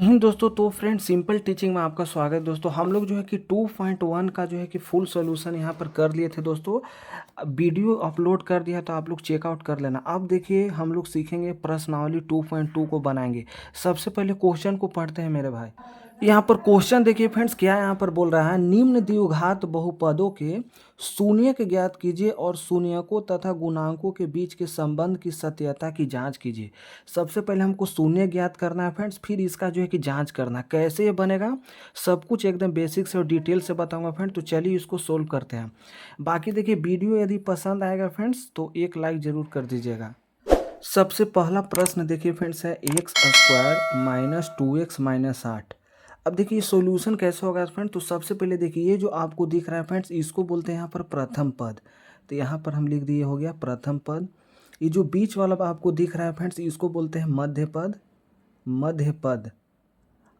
दोस्तों, तो friend simple teaching में आपका स्वागत है। दोस्तों हम लोग जो है कि 2.1 का जो है कि फुल सॉल्यूशन यहाँ पर कर लिए थे। दोस्तों वीडियो अपलोड कर दिया तो आप लोग चेकआउट कर लेना। अब देखिए हम लोग सीखेंगे प्रश्नावली 2.2 को बनाएंगे। सबसे पहले क्वेश्चन को पढ़ते हैं मेरे भाई। यहाँ पर क्वेश्चन देखिए फ्रेंड्स, क्या यहाँ पर बोल रहा है, निम्न द्विघात बहुपदों के शून्यक ज्ञात कीजिए और शून्यकों तथा गुणांकों के बीच के संबंध की सत्यता की जांच कीजिए। सबसे पहले हमको शून्य ज्ञात करना है फ्रेंड्स, फिर इसका जो है कि जांच करना है। कैसे ये बनेगा सब कुछ एकदम बेसिक से और डिटेल से बताऊंगा फ्रेंड। तो चलिए इसको सोल्व करते हैं। बाकी देखिए वीडियो यदि पसंद आएगा फ्रेंड्स तो एक लाइक जरूर कर दीजिएगा। सबसे पहला प्रश्न देखिए फ्रेंड्स है x square minus 2x minus 8। अब देखिए सॉल्यूशन कैसे होगा फ्रेंड। तो सबसे पहले देखिए ये जो आपको दिख रहा है फ्रेंड्स, इसको बोलते हैं यहाँ पर प्रथम पद। तो यहाँ पर हम लिख दिए, हो गया प्रथम पद। ये जो बीच वाला आपको दिख रहा है फ्रेंड्स, इसको बोलते हैं मध्य पद। मध्य पद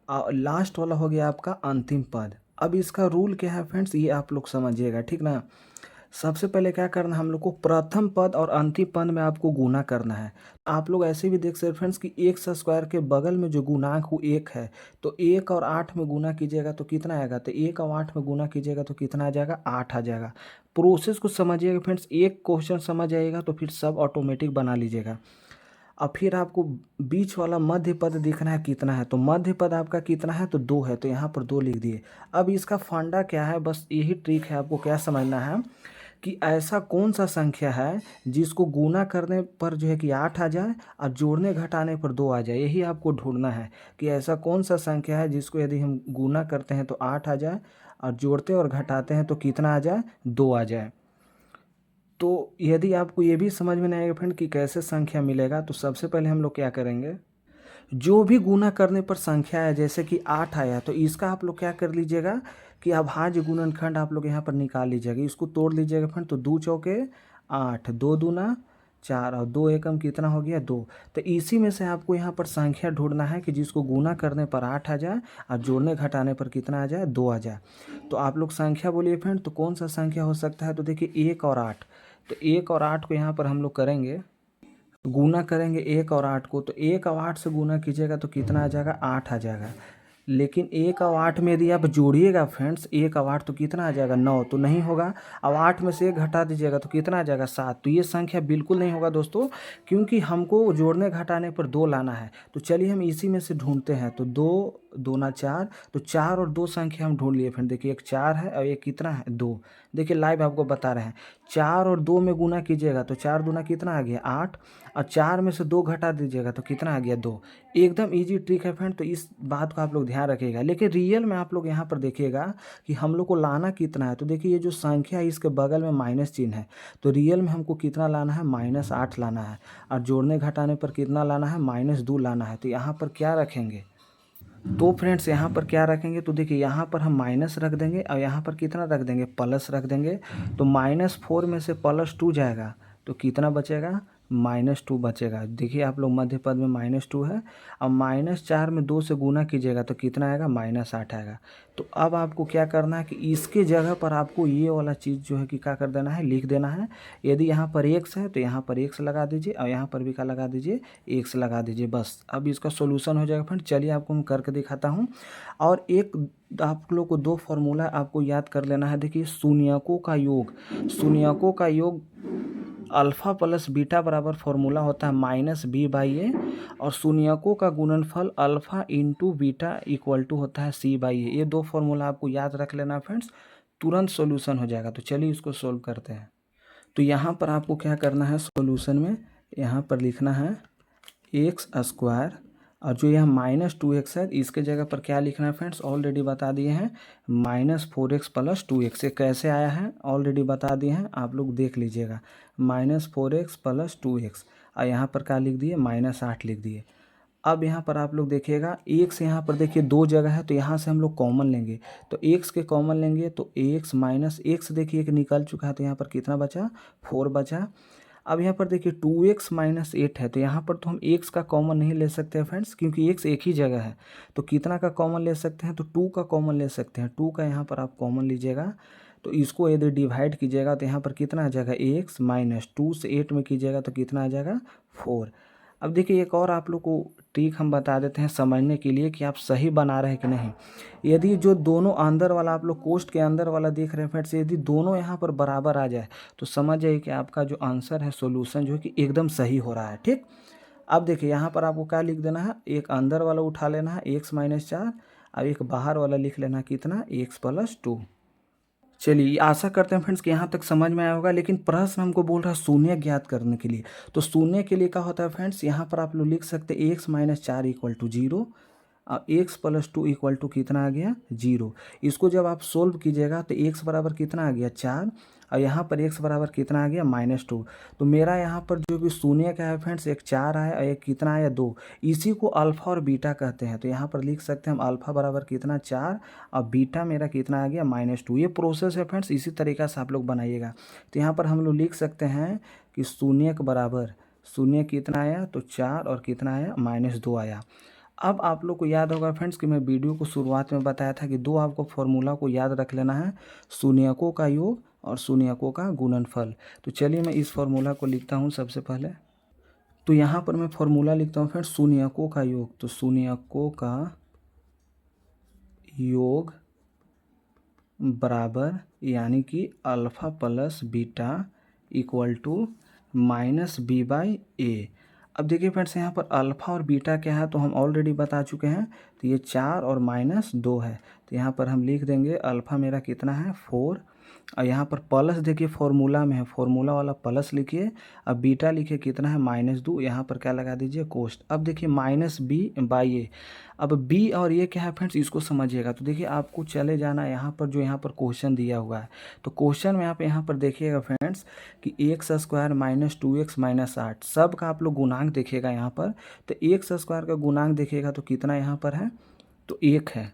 और लास्ट वाला हो गया आपका अंतिम पद। अब इसका रूल क्या है फ्रेंड्स, ये आप लोग समझिएगा, ठीक ना। सबसे पहले क्या करना है, हम लोग को प्रथम पद और अंतिम पद में आपको गुना करना है। आप लोग ऐसे भी देख सकते फ्रेंड्स कि एक्स स्क्वायर के बगल में जो गुणांक वो एक है, तो 1 और 8 में गुना कीजिएगा तो कितना आएगा, तो 1 और 8 में गुना कीजिएगा तो कितना आ जाएगा, 8 आ जाएगा। प्रोसेस को समझिएगा फ्रेंड्स, एक क्वेश्चन समझ आएगा तो फिर सब ऑटोमेटिक बना लीजिएगा। अब फिर आपको बीच वाला मध्य पद दिखना है कितना है, तो मध्य पद आपका कितना है, तो 2 है, तो यहाँ पर 2 लिख दिए। अब इसका फंडा क्या है, बस यही ट्रिक है, आपको क्या समझना है कि ऐसा कौन सा संख्या है जिसको गुना करने पर जो है कि 8 आ जाए और जोड़ने घटाने पर 2 आ जाए। यही आपको ढूंढना है कि ऐसा कौन सा संख्या है जिसको यदि हम गुना करते हैं तो 8 आ जाए और जोड़ते और घटाते हैं तो कितना आ जाए, 2 आ जाए। तो यदि आपको ये भी समझ में नहीं आएगा फ्रेंड कि कैसे संख्या मिलेगा, तो सबसे पहले हम लोग क्या करेंगे, जो भी गुना करने पर संख्या है, जैसे कि 8 आया तो इसका आप लोग क्या कर लीजिएगा कि अभाज्य गुणनखंड आप लोग यहाँ पर निकाल लीजिएगा, इसको तोड़ लीजिएगा फ्रेंड। तो 2 चौके 8, 2 दूना 4 और 2 एकम कितना हो गया, 2। तो इसी में से आपको यहाँ पर संख्या ढूंढना है कि जिसको गुना करने पर 8 आ जाए और जोड़ने घटाने पर कितना आ जाए, 2 आ जाए। तो आप लोग संख्या बोलिए फ्रेंड, तो कौन सा संख्या हो सकता है, तो देखिए 1 और 8। तो 1 और 8 को यहाँ पर हम लोग करेंगे, गुना करेंगे 1 और 8 को, तो 1 और 8 से गुना कीजिएगा तो कितना आ जाएगा, 8 आ जाएगा। लेकिन 1 और 8 में यदि आप जोड़िएगा फ्रेंड्स, 1 और 8 तो कितना आ जाएगा, 9, तो नहीं होगा। अब 8 में से 1 घटा दीजिएगा तो कितना आ जाएगा, 7। तो ये संख्या बिल्कुल नहीं होगा दोस्तों, क्योंकि हमको जोड़ने घटाने पर 2 लाना है। तो चलिए हम इसी में से ढूंढते हैं। तो 2 दूना 4, तो 4 और 2 संख्या हम ढूंढ लिए फ्रेंड। देखिए एक 4 है और एक कितना है, 2। देखिए लाइव आपको बता रहे हैं, 4 और 2 में गुना कीजिएगा तो 4 दूना कितना आ गया, 8, और 4 में से 2 घटा दीजिएगा तो कितना आ गया, 2। एकदम इजी ट्रिक है फ्रेंड, तो इस बात को आप लोग ध्यान रखिएगा। लेकिन रियल में आप लोग यहाँ पर देखिएगा कि हम लोग को लाना कितना है। तो देखिए ये जो संख्या है इसके बगल में माइनस चिन्ह है, तो रियल में हमको कितना लाना है, -8 लाना है। और जोड़ने घटाने पर कितना लाना है, -2 लाना है। तो यहाँ पर क्या रखेंगे, तो फ्रेंड्स यहाँ पर क्या रखेंगे, तो देखिए यहाँ पर हम माइनस रख देंगे और यहाँ पर कितना रख देंगे, प्लस रख देंगे। तो -4 में से +2 जाएगा तो कितना बचेगा, -2 बचेगा। देखिए आप लोग मध्य पद में -2 है, और -4 में 2 से गुना कीजिएगा तो कितना आएगा, -8 आएगा। तो अब आपको क्या करना है कि इसके जगह पर आपको ये वाला चीज़ जो है कि क्या कर देना है, लिख देना है। यदि यहाँ पर x है तो यहाँ पर x लगा दीजिए और यहाँ पर भी क्या लगा दीजिए, x लगा दीजिए, बस। अब इसका सॉल्यूशन हो जाएगा फ्रेंड। चलिए आपको मैं करके दिखाता हूँ। और एक आप लोग को 2 फार्मूला आपको याद कर लेना है। देखिए शून्यकों का योग, शून्यकों का योग अल्फ़ा प्लस बीटा बराबर फॉर्मूला होता है -b/a, और शून्यकों का गुणनफल alpha into beta equal to होता है c/a। ये 2 फार्मूला आपको याद रख लेना फ्रेंड्स, तुरंत सॉल्यूशन हो जाएगा। तो चलिए इसको सोल्व करते हैं। तो यहाँ पर आपको क्या करना है, सॉल्यूशन में यहाँ पर लिखना है एक्स स्क्वायर, और जो यहाँ -2x है इसके जगह पर क्या लिखना है फ्रेंड्स, ऑलरेडी बता दिए हैं, -4x + 2x। ये कैसे आया है ऑलरेडी बता दिए हैं, आप लोग देख लीजिएगा, -4x + 2x। और यहाँ पर क्या लिख दिए, -8 लिख दिए। अब यहाँ पर आप लोग देखिएगा, x यहाँ पर देखिए 2 जगह है, तो यहाँ से हम लोग कॉमन लेंगे। तो x के कॉमन लेंगे तो x माइनस x देखिए एक निकल चुका है, तो यहाँ पर कितना बचा, 4 बचा। अब यहाँ पर देखिए 2x - 8 है, तो यहाँ पर तो हम x का कॉमन नहीं ले सकते हैं फ्रेंड्स, क्योंकि x एक ही जगह है। तो कितना का कॉमन ले सकते हैं, तो 2 का कॉमन ले सकते हैं। 2 का यहाँ पर आप कॉमन लीजिएगा, तो इसको यदि डिवाइड कीजिएगा तो यहाँ पर कितना आ जाएगा, x -2 से 8 में कीजिएगा तो कितना आ जाएगा, 4। अब देखिए एक और आप लोग को ट्रिक हम बता देते हैं समझने के लिए कि आप सही बना रहे हैं कि नहीं। यदि जो दोनों अंदर वाला आप लोग कोष्ठ के अंदर वाला देख रहे हैं फ्रेंड्स, यदि दोनों यहाँ पर बराबर आ जाए तो समझ जाइए कि आपका जो आंसर है सॉल्यूशन जो है कि एकदम सही हो रहा है। ठीक, अब देखिए यहाँ पर आपको क्या लिख देना है, एक अंदर वाला उठा लेना है x-4 और एक बाहर वाला लिख लेना कितना x+2। चलिए आशा करते हैं फ्रेंड्स कि यहाँ तक समझ में आया होगा। लेकिन प्रश्न हमको बोल रहा है शून्य ज्ञात करने के लिए, तो शून्य के लिए क्या होता है फ्रेंड्स, यहाँ पर आप लोग लिख सकते हैं x-4 = 0 और x+2 = कितना आ गया 0। इसको जब आप सोल्व कीजिएगा तो x बराबर कितना आ गया 4 और यहाँ पर x बराबर कितना आ गया -2। तो मेरा यहाँ पर जो भी शून्य का है फ्रेंड्स, एक 4 आया और एक कितना आया 2। इसी को अल्फ़ा और बीटा कहते हैं। तो यहाँ पर लिख सकते हैं हम अल्फ़ा बराबर कितना 4 और बीटा मेरा कितना आ गया -2। ये प्रोसेस है फ्रेंड्स, इसी तरीक़ा से आप लोग बनाइएगा। तो यहाँ पर हम लोग लिख सकते हैं कि शून्य के बराबर शून्य कितना आया तो 4 और कितना आया -2 आया। अब आप लोग को याद होगा फ्रेंड्स कि मैं वीडियो को शुरुआत में बताया था कि दो आपको फॉर्मूला को याद रख लेना है, शून्यकों का योग और शून्यकों का गुणनफल। तो चलिए मैं इस फॉर्मूला को लिखता हूँ सबसे पहले। तो यहाँ पर मैं फॉर्मूला लिखता हूँ फ्रेंड्स शून्यकों का योग। तो शून्यकों का योग बराबर यानी कि alpha plus beta equal to -b/a। अब देखिए फ्रेंड्स यहाँ पर अल्फ़ा और बीटा क्या है तो हम ऑलरेडी बता चुके हैं। तो ये 4 और -2 है। तो यहाँ पर हम लिख देंगे अल्फ़ा मेरा कितना है 4 और यहाँ पर प्लस देखिए फॉर्मूला में है, फॉर्मूला वाला प्लस लिखिए। अब बीटा लिखिए कितना है -2, यहाँ पर क्या लगा दीजिए कोष्ठ। अब देखिए -b/a। अब b और ये क्या है फ्रेंड्स, इसको समझिएगा। तो देखिए आपको चले जाना यहाँ पर जो यहाँ पर क्वेश्चन दिया हुआ है। तो क्वेश्चन में आप यहाँ पर देखिएगा फ्रेंड्स कि x² - 2x - 8 सब का आप लोग गुणांक देखिएगा यहाँ पर। तो x² का गुणांक देखिएगा तो कितना यहाँ पर है तो 1 है,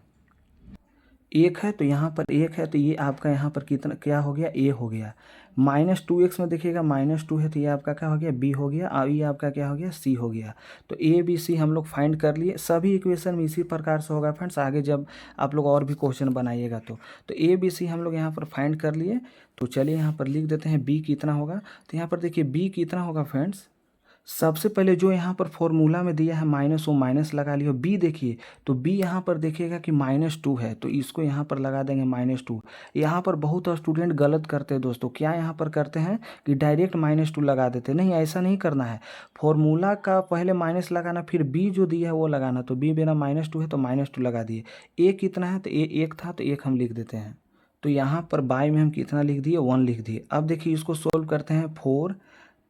1 है। तो यहाँ पर 1 है तो ये आपका यहाँ पर कितना क्या हो गया a हो गया। -2x में देखिएगा -2 है तो ये आपका क्या हो गया b हो गया और ये आपका क्या हो गया c हो गया। तो a b c हम लोग फाइंड कर लिए। सभी इक्वेशन में इसी प्रकार से होगा फ्रेंड्स, आगे जब आप लोग और भी क्वेश्चन बनाइएगा तो a b c हम लोग यहाँ पर फाइंड कर लिए। तो चलिए यहाँ पर लिख देते हैं b कितना होगा। तो यहाँ पर देखिए b कितना होगा फ्रेंड्स, सबसे पहले जो यहाँ पर फॉर्मूला में दिया है माइनस, वो माइनस लगा लियो। बी देखिए तो बी यहाँ पर देखिएगा कि -2 है तो इसको यहाँ पर लगा देंगे -2। यहाँ पर बहुत स्टूडेंट गलत करते हैं दोस्तों, क्या यहाँ पर करते हैं कि डायरेक्ट -2 लगा देते। नहीं, ऐसा नहीं करना है। फॉर्मूला का पहले माइनस लगाना, फिर बी जो दिया है वो लगाना। तो बी मेरा -2 है तो -2 लगा दिए। ए कितना है तो ए 1 था तो 1 हम लिख देते हैं। तो यहाँ पर बाय में हम कितना लिख दिए 1 लिख दिए। अब देखिए इसको सोल्व करते हैं। 4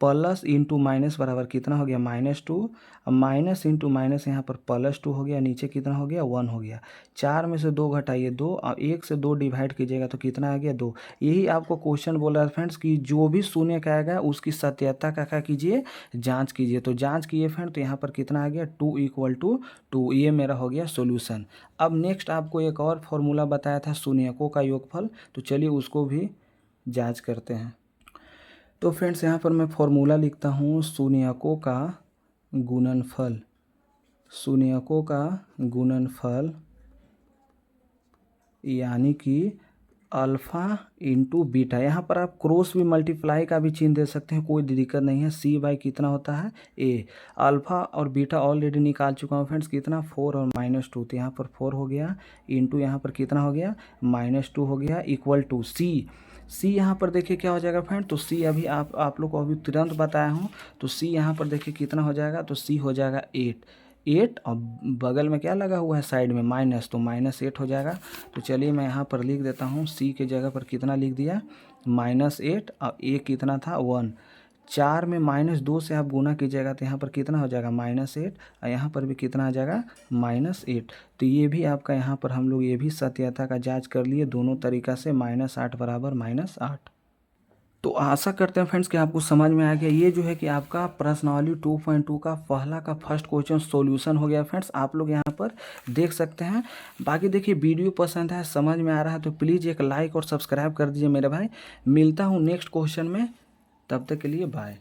प्लस इंटू माइनस बराबर कितना हो गया -2, अब माइनस इंटू माइनस यहाँ पर +2 हो गया, नीचे कितना हो गया 1 हो गया। 4 में से 2 घटाइए 2 और 1 से 2 डिवाइड कीजिएगा तो कितना आ गया 2। यही आपको क्वेश्चन बोल रहा है फ्रेंड्स कि जो भी शून्य का आएगा उसकी सत्यता का क्या कीजिए, जाँच कीजिए। तो जाँच किए फ्रेंड तो यहाँ पर कितना आ गया 2 = 2। ये मेरा हो गया सोल्यूशन। अब नेक्स्ट आपको एक और फॉर्मूला बताया था शून्यकों का योगफल, तो चलिए उसको भी जाँच करते हैं। तो फ्रेंड्स यहाँ पर मैं फॉर्मूला लिखता हूँ शून्यकों का गुणनफल। शून्यकों का गुणनफल यानी कि अल्फ़ा इंटू बीटा। यहाँ पर आप क्रॉस भी मल्टीप्लाई का भी चिन्ह दे सकते हैं, कोई दिक्कत नहीं है। c/, कितना होता है a। अल्फ़ा और बीटा ऑलरेडी निकाल चुका हूँ फ्रेंड्स, कितना 4 और -2। तो यहाँ पर 4 हो गया इंटू यहाँ पर कितना हो गया -2 हो गया इक्वल टू c यहाँ पर देखिए क्या हो जाएगा फ्रेंड। तो c अभी आप लोग को अभी तुरंत बताया हूँ। तो c यहाँ पर देखिए कितना हो जाएगा, तो c हो जाएगा 8 और बगल में क्या लगा हुआ है साइड में माइनस, तो -8 हो जाएगा। तो चलिए मैं यहाँ पर लिख देता हूँ c के जगह पर कितना लिख दिया -8 और a कितना था 1। 4 में -2 से आप गुना कीजिएगा तो यहाँ पर कितना हो जाएगा -8 और यहाँ पर भी कितना आ जाएगा -8। तो ये भी आपका यहाँ पर हम लोग ये भी सत्यता का जांच कर लिए दोनों तरीक़ा से। -8 बराबर -8। तो आशा करते हैं फ्रेंड्स कि आपको समझ में आ गया। ये जो है कि आपका प्रश्नावली 2.2 का पहला का फर्स्ट क्वेश्चन सॉल्यूशन हो गया फ्रेंड्स, आप लोग यहाँ पर देख सकते हैं। बाकी देखिए वीडियो पसंद है, समझ में आ रहा है तो प्लीज़ एक लाइक और सब्सक्राइब कर दीजिए मेरे भाई। मिलता हूँ नेक्स्ट क्वेश्चन में, तब तक के लिए बाय।